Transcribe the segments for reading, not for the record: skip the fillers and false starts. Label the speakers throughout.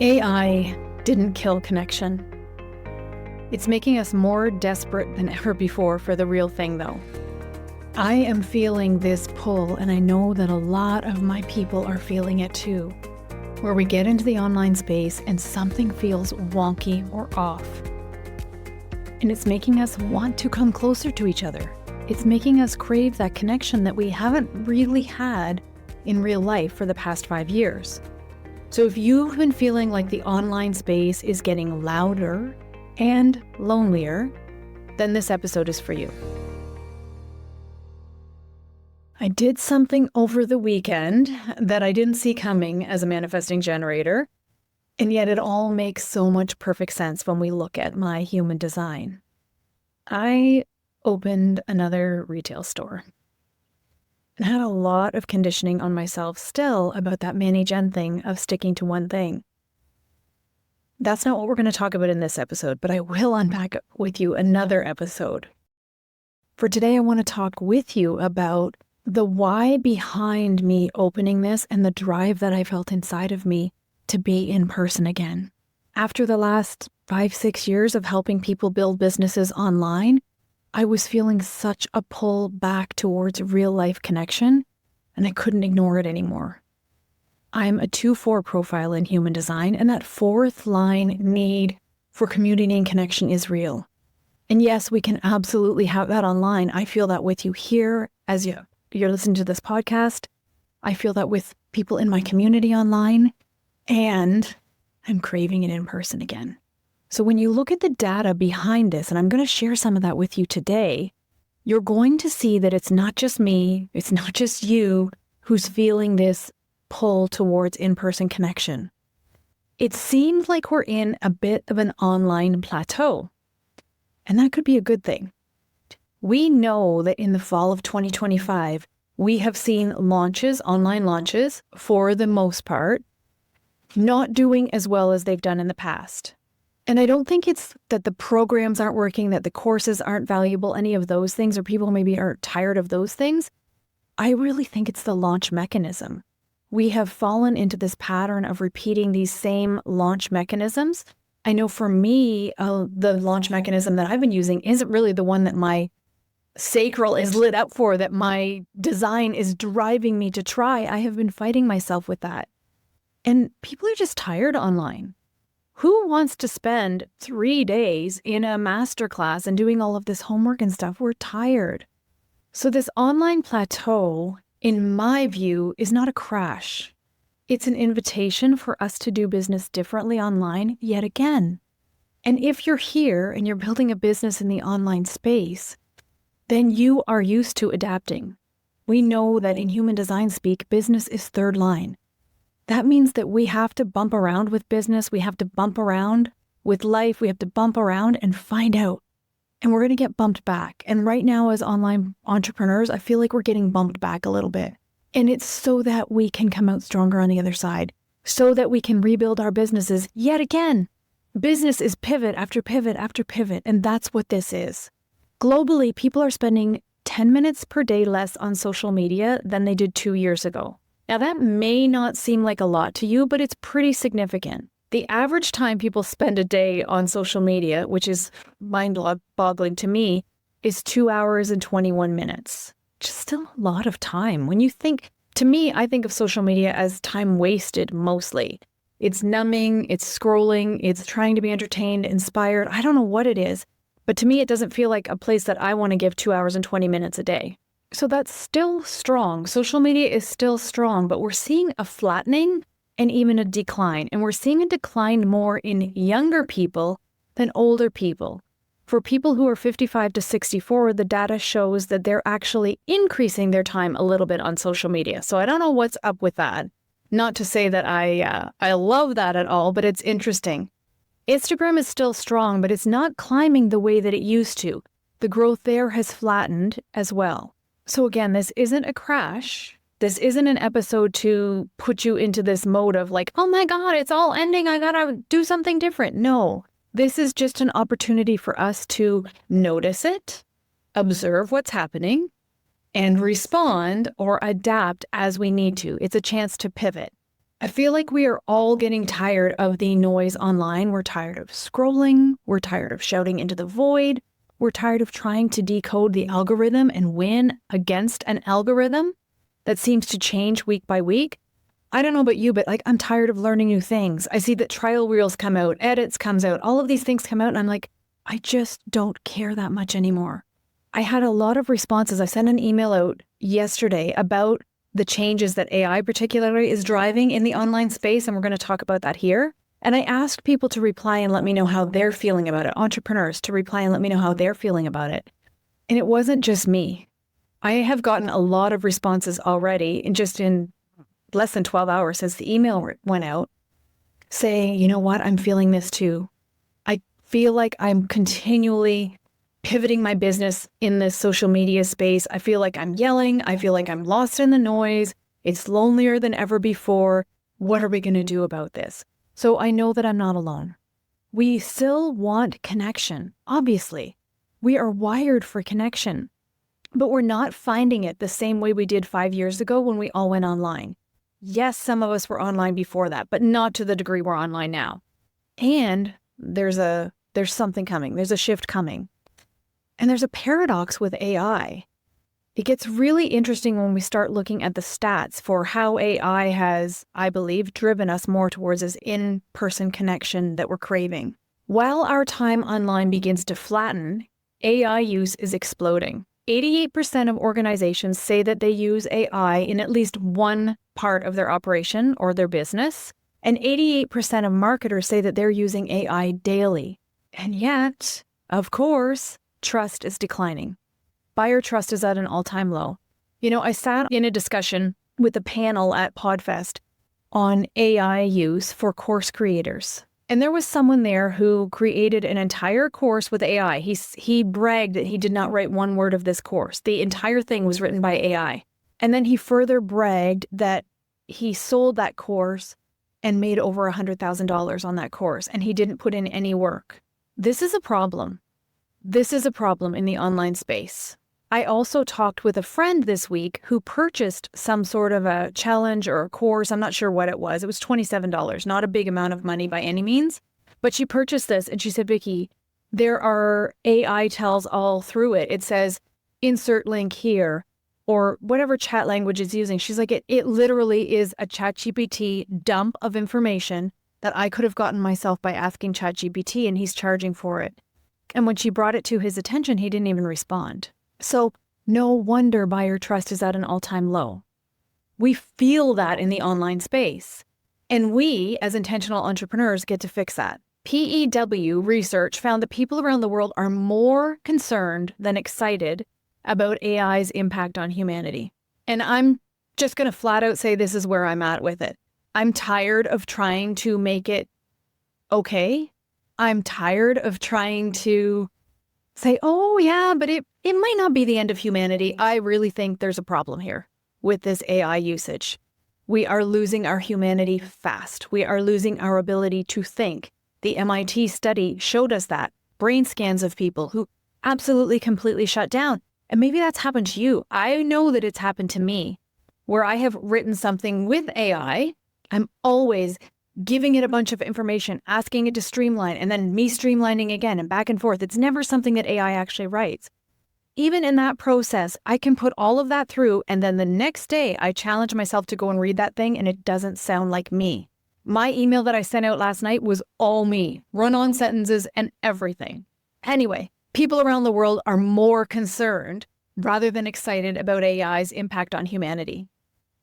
Speaker 1: AI didn't kill connection. It's making us more desperate than ever before for the real thing, though. I am feeling this pull, and I know that a lot of my people are feeling it too, where we get into the online space and something feels wonky or off. And it's making us want to come closer to each other. It's making us crave that connection that we haven't really had in real life for the past 5 years. So if you've been feeling like the online space is getting louder and lonelier, then this episode is for you. I did something over the weekend that I didn't see coming as a manifesting generator, and yet it all makes so much perfect sense when we look at my human design. I opened another retail store and had a lot of conditioning on myself still about that Manny-Gen thing of sticking to one thing. That's not what we're going to talk about in this episode, but I will unpack it with you another episode. For today, I want to talk with you about the why behind me opening this and the drive that I felt inside of me to be in person again. After the last 5-6 years of helping people build businesses online, I was feeling such a pull back towards real life connection, and I couldn't ignore it anymore. I'm a 2-4 profile in human design, and that fourth line need for community and connection is real. And yes, we can absolutely have that online. I feel that with you here as you're listening to this podcast. I feel that with people in my community online, and I'm craving it in person again. So when you look at the data behind this, and I'm going to share some of that with you today, you're going to see that it's not just me, it's not just you who's feeling this pull towards in-person connection. It seems like we're in a bit of an online plateau, and that could be a good thing. We know that in the fall of 2025, we have seen launches, online launches, for the most part, not doing as well as they've done in the past. And I don't think it's that the programs aren't working, that the courses aren't valuable, any of those things, or people maybe are tired of those things. I really think it's the launch mechanism. We have fallen into this pattern of repeating these same launch mechanisms. I know for me, the launch mechanism that I've been using isn't really the one that my sacral is lit up for, that my design is driving me to try. I have been fighting myself with that. And people are just tired online. Who wants to spend 3 days in a masterclass and doing all of this homework and stuff? We're tired. So this online plateau, in my view, is not a crash. It's an invitation for us to do business differently online yet again. And if you're here and you're building a business in the online space, then you are used to adapting. We know that in human design speak, business is third line. That means that we have to bump around with business. We have to bump around with life. We have to bump around and find out. And we're going to get bumped back. And right now as online entrepreneurs, I feel like we're getting bumped back a little bit. And it's so that we can come out stronger on the other side, so that we can rebuild our businesses yet again. Business is pivot after pivot after pivot. And that's what this is. Globally, people are spending 10 minutes per day less on social media than they did 2 years ago. Now, that may not seem like a lot to you, but it's pretty significant. The average time people spend a day on social media, which is mind-boggling to me, is 2 hours and 21 minutes. Just still a lot of time. When you think, to me, I think of social media as time wasted mostly. It's numbing, it's scrolling, it's trying to be entertained, inspired. I don't know what it is, but to me, it doesn't feel like a place that I want to give 2 hours and 20 minutes a day. So that's still strong. Social media is still strong, but we're seeing a flattening and even a decline. And we're seeing a decline more in younger people than older people. For people who are 55 to 64, the data shows that they're actually increasing their time a little bit on social media. So I don't know what's up with that. Not to say that I love that at all, but it's interesting. Instagram is still strong, but it's not climbing the way that it used to. The growth there has flattened as well. So again, this isn't a crash. This isn't an episode to put you into this mode of like, oh my God, it's all ending. I gotta do something different. No, this is just an opportunity for us to notice it, observe what's happening, and respond or adapt as we need to. It's a chance to pivot. I feel like we are all getting tired of the noise online. We're tired of scrolling. We're tired of shouting into the void. We're tired of trying to decode the algorithm and win against an algorithm that seems to change week by week. I don't know about you, but like, I'm tired of learning new things. I see that trial reels come out, edits comes out, all of these things come out, and I'm like, I just don't care that much anymore. I had a lot of responses. I sent an email out yesterday about the changes that AI particularly is driving in the online space, and we're going to talk about that here. And I asked people to reply and let me know how they're feeling about it, entrepreneurs to reply and let me know how they're feeling about it. And it wasn't just me. I have gotten a lot of responses already, and just in less than 12 hours since the email went out, saying, you know what, I'm feeling this too. I feel like I'm continually pivoting my business in this social media space. I feel like I'm yelling. I feel like I'm lost in the noise. It's lonelier than ever before. What are we going to do about this? So I know that I'm not alone. We still want connection, obviously. We are wired for connection, but we're not finding it the same way we did 5 years ago when we all went online. Yes, some of us were online before that, but not to the degree we're online now. And there's something coming. There's a shift coming. And there's a paradox with AI. It gets really interesting when we start looking at the stats for how AI has, I believe, driven us more towards this in-person connection that we're craving. While our time online begins to flatten, AI use is exploding. 88% of organizations say that they use AI in at least one part of their operation or their business, and 88% of marketers say that they're using AI daily. And yet, of course, trust is declining. Buyer trust is at an all-time low. You know, I sat in a discussion with a panel at PodFest on AI use for course creators. And there was someone there who created an entire course with AI. He bragged that he did not write one word of this course. The entire thing was written by AI. And then he further bragged that he sold that course and made over $100,000 on that course, and he didn't put in any work. This is a problem. This is a problem in the online space. I also talked with a friend this week who purchased some sort of a challenge or a course. I'm not sure what it was. It was $27, not a big amount of money by any means. But she purchased this and she said, Vickie, there are AI tells all through it. It says, insert link here, or whatever chat language is using. She's like, it literally is a ChatGPT dump of information that I could have gotten myself by asking ChatGPT, and he's charging for it. And when she brought it to his attention, he didn't even respond. So no wonder buyer trust is at an all-time low. We feel that in the online space. And we, as intentional entrepreneurs, get to fix that. PEW research found that people around the world are more concerned than excited about AI's impact on humanity. And I'm just going to flat out say this is where I'm at with it. I'm tired of trying to make it okay. I'm tired of trying to say, oh yeah, but it might not be the end of humanity. I really think there's a problem here with this AI usage. We are losing our humanity fast. We are losing our ability to think. The MIT study showed us that. Brain scans of people who absolutely completely shut down. And maybe that's happened to you. I know that it's happened to me, where I have written something with AI. I'm always giving it a bunch of information, asking it to streamline, and then me streamlining again and back and forth. It's never something that AI actually writes. Even in that process, I can put all of that through, and then the next day I challenge myself to go and read that thing, and it doesn't sound like me. My email that I sent out last night was all me, run-on sentences and everything. Anyway, people around the world are more concerned rather than excited about AI's impact on humanity.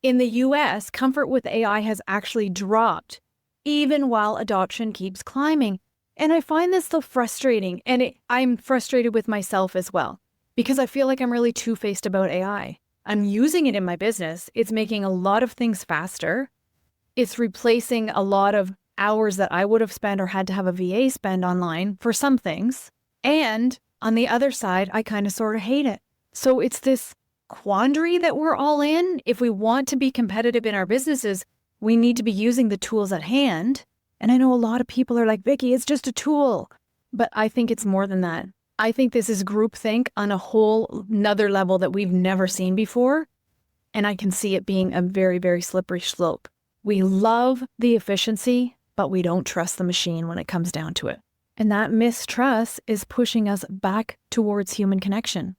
Speaker 1: In the US, comfort with AI has actually dropped, even while adoption keeps climbing. And I find this so frustrating, and I'm frustrated with myself as well, because I feel like I'm really two-faced about AI. I'm using it in my business. It's making a lot of things faster. It's replacing a lot of hours that I would have spent or had to have a VA spend online for some things. And on the other side, I kind of sort of hate it. So it's this quandary that we're all in. If we want to be competitive in our businesses, we need to be using the tools at hand. And I know a lot of people are like, Vickie, it's just a tool. But I think it's more than that. I think this is groupthink on a whole nother level that we've never seen before. And I can see it being a very, very slippery slope. We love the efficiency, but we don't trust the machine when it comes down to it. And that mistrust is pushing us back towards human connection,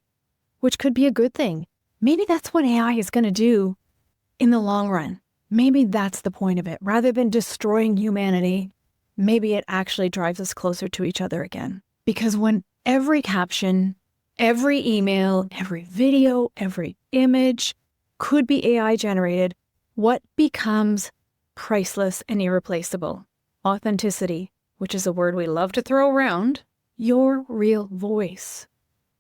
Speaker 1: which could be a good thing. Maybe that's what AI is going to do in the long run. Maybe that's the point of it. Rather than destroying humanity, maybe it actually drives us closer to each other again. Because when every caption, every email, every video, every image could be AI generated, what becomes priceless and irreplaceable? Authenticity, which is a word we love to throw around, your real voice,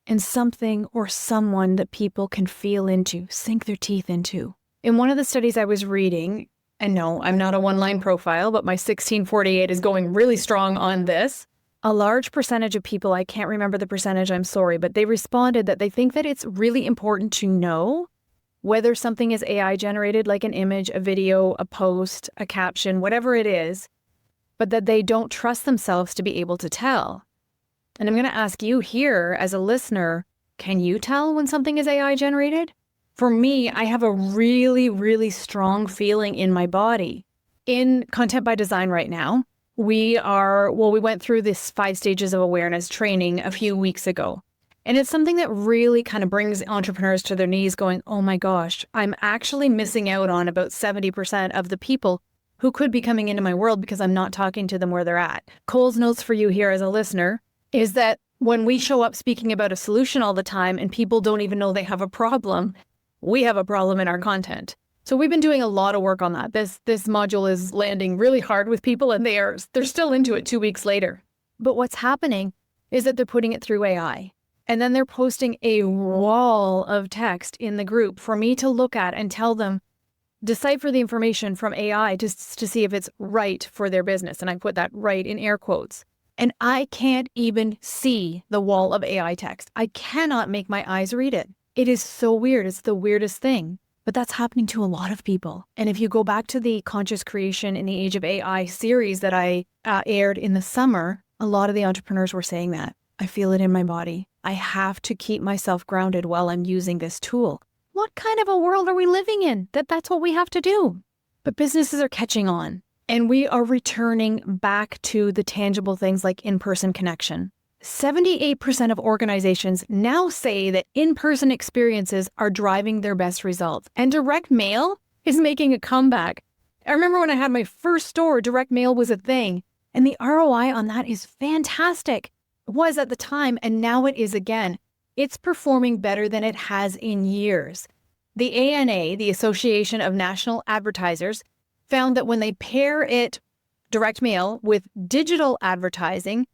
Speaker 1: and something or someone that people can feel into, sink their teeth into. In one of the studies I was reading, and no, I'm not a one-line profile, but my 1648 is going really strong on this. A large percentage of people, I can't remember the percentage, I'm sorry, but they responded that they think that it's really important to know whether something is AI generated, like an image, a video, a post, a caption, whatever it is, but that they don't trust themselves to be able to tell. And I'm going to ask you here as a listener, can you tell when something is AI generated? For me, I have a really, really strong feeling in my body. In Content by Design right now, we went through this 5 stages of awareness training a few weeks ago. And it's something that really kind of brings entrepreneurs to their knees going, oh my gosh, I'm actually missing out on about 70% of the people who could be coming into my world because I'm not talking to them where they're at. Cole's notes for you here as a listener is that when we show up speaking about a solution all the time and people don't even know they have a problem, we have a problem in our content. So we've been doing a lot of work on that. This module is landing really hard with people and they're still into it 2 weeks later. But what's happening is that they're putting it through AI. And then they're posting a wall of text in the group for me to look at and tell them, decipher the information from AI just to see if it's right for their business. And I put that right in air quotes. And I can't even see the wall of AI text. I cannot make my eyes read it. It is so weird. It's the weirdest thing. But that's happening to a lot of people. And if you go back to the Conscious Creation in the Age of AI series that I aired in the summer, a lot of the entrepreneurs were saying that. I feel it in my body. I have to keep myself grounded while I'm using this tool. What kind of a world are we living in that's what we have to do? But businesses are catching on. And we are returning back to the tangible things like in-person connection. 78% of organizations now say that in-person experiences are driving their best results. And direct mail is making a comeback. I remember when I had my first store, direct mail was a thing. And the ROI on that is fantastic. It was at the time, and now it is again. It's performing better than it has in years. The ANA, the Association of National Advertisers, found that when they pair direct mail, with digital advertising,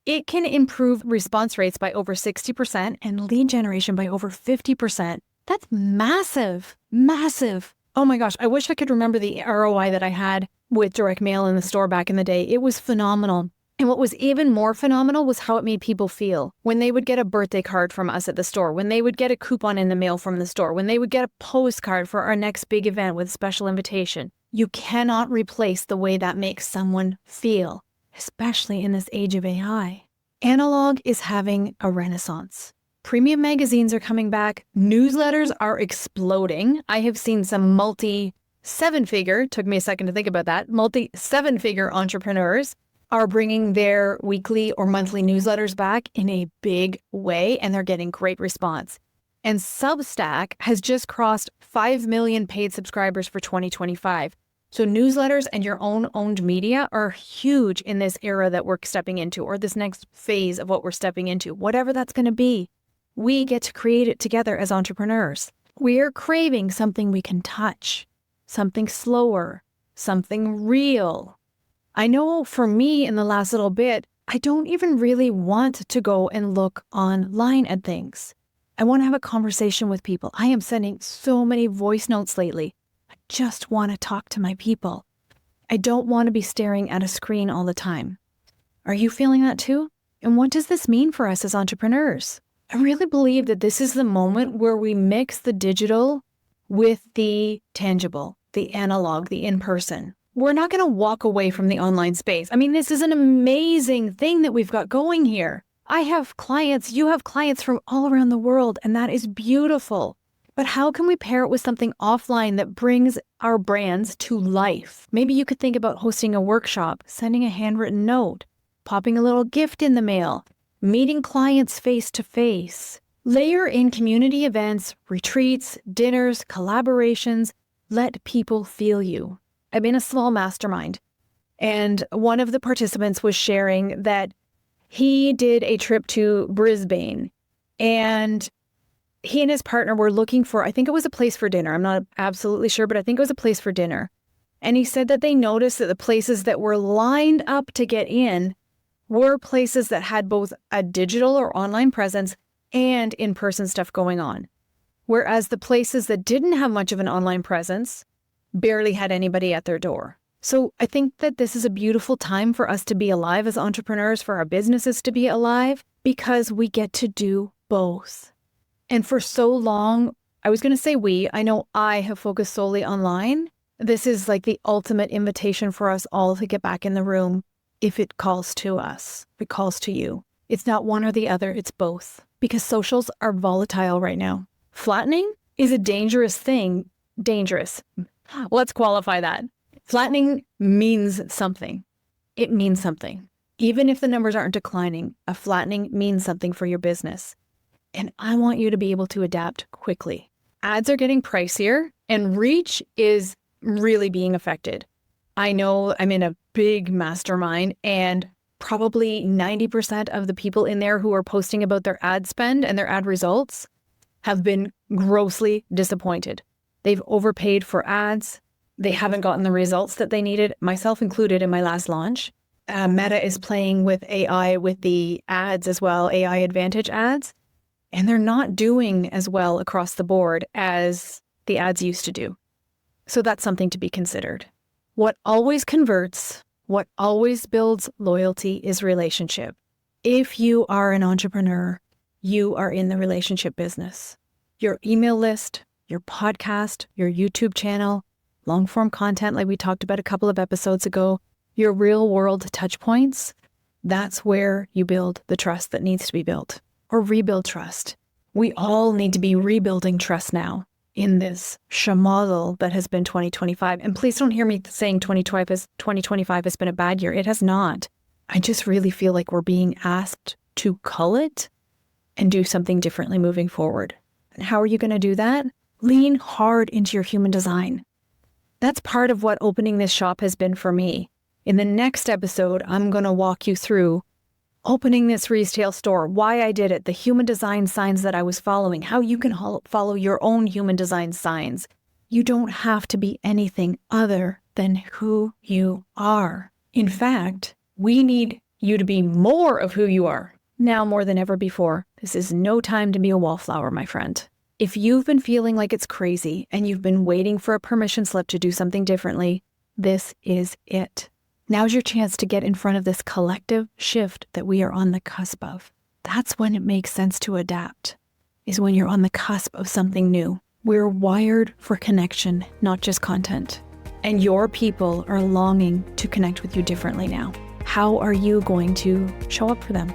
Speaker 1: it can improve response rates by over 60% and lead generation by over 50%. That's massive, massive. Oh my gosh, I wish I could remember the ROI that I had with direct mail in the store back in the day. It was phenomenal. And what was even more phenomenal was how it made people feel when they would get a birthday card from us at the store, when they would get a coupon in the mail from the store, when they would get a postcard for our next big event with a special invitation. You cannot replace the way that makes someone feel, especially in this age of AI. Analog is having a renaissance. Premium magazines are coming back. Newsletters are exploding. I have seen some multi-7-figure, took me a second to think about that, multi-7-figure entrepreneurs are bringing their weekly or monthly newsletters back in a big way, and they're getting great response. And Substack has just crossed 5 million paid subscribers for 2025. So newsletters and your own owned media are huge in this era that we're stepping into, or this next phase of what we're stepping into, whatever that's going to be. We get to create it together as entrepreneurs. We're craving something we can touch, something slower, something real. I know for me in the last little bit, I don't even really want to go and look online at things. I want to have a conversation with people. I am sending so many voice notes lately. I just want to talk to my people. I don't want to be staring at a screen all the time. Are you feeling that too? And what does this mean for us as entrepreneurs? I really believe that this is the moment where we mix the digital with the tangible, the analog, the in-person. We're not going to walk away from the online space. I mean, this is an amazing thing that we've got going here. I have clients, you have clients from all around the world, and that is beautiful. But how can we pair it with something offline that brings our brands to life? Maybe you could think about hosting a workshop, sending a handwritten note, popping a little gift in the mail, meeting clients face to face. Layer in community events, retreats, dinners, collaborations. Let people feel you. I'm in a small mastermind, and one of the participants was sharing that he did a trip to Brisbane, and he and his partner were looking for, I think it was a place for dinner. I'm not absolutely sure, but I think it was a place for dinner. And he said that they noticed that the places that were lined up to get in were places that had both a digital or online presence and in-person stuff going on. Whereas the places that didn't have much of an online presence barely had anybody at their door. So I think that this is a beautiful time for us to be alive as entrepreneurs, for our businesses to be alive, because we get to do both. And for so long, I was going to say I know I have focused solely online. This is like the ultimate invitation for us all to get back in the room if it calls to us, if it calls to you. It's not one or the other, it's both. Because socials are volatile right now. Flattening is a dangerous thing. Dangerous. Let's qualify that. Flattening means something. It means something. Even if the numbers aren't declining, a flattening means something for your business. And I want you to be able to adapt quickly. Ads are getting pricier and reach is really being affected. I know I'm in a big mastermind, and probably 90% of the people in there who are posting about their ad spend and their ad results have been grossly disappointed. They've overpaid for ads. They haven't gotten the results that they needed, myself included in my last launch. Meta is playing with AI with the ads as well, AI Advantage ads, and they're not doing as well across the board as the ads used to do. So that's something to be considered. What always converts, what always builds loyalty is relationship. If you are an entrepreneur, you are in the relationship business. Your email list, your podcast, your YouTube channel, long-form content like we talked about a couple of episodes ago, your real-world touch points, that's where you build the trust that needs to be built, or rebuild trust. We all need to be rebuilding trust now in this shamadel that has been 2025. And please don't hear me saying 2025 has been a bad year. It has not. I just really feel like we're being asked to cull it and do something differently moving forward. And how are you going to do that? Lean hard into your human design. That's part of what opening this shop has been for me. In the next episode, I'm going to walk you through opening this retail store, why I did it, the human design signs that I was following, how you can follow your own human design signs. You don't have to be anything other than who you are. In fact, we need you to be more of who you are now more than ever before. This is no time to be a wallflower, my friend. If you've been feeling like it's crazy and you've been waiting for a permission slip to do something differently, this is it. Now's your chance to get in front of this collective shift that we are on the cusp of. That's when it makes sense to adapt, is when you're on the cusp of something new. We're wired for connection, not just content. And your people are longing to connect with you differently now. How are you going to show up for them?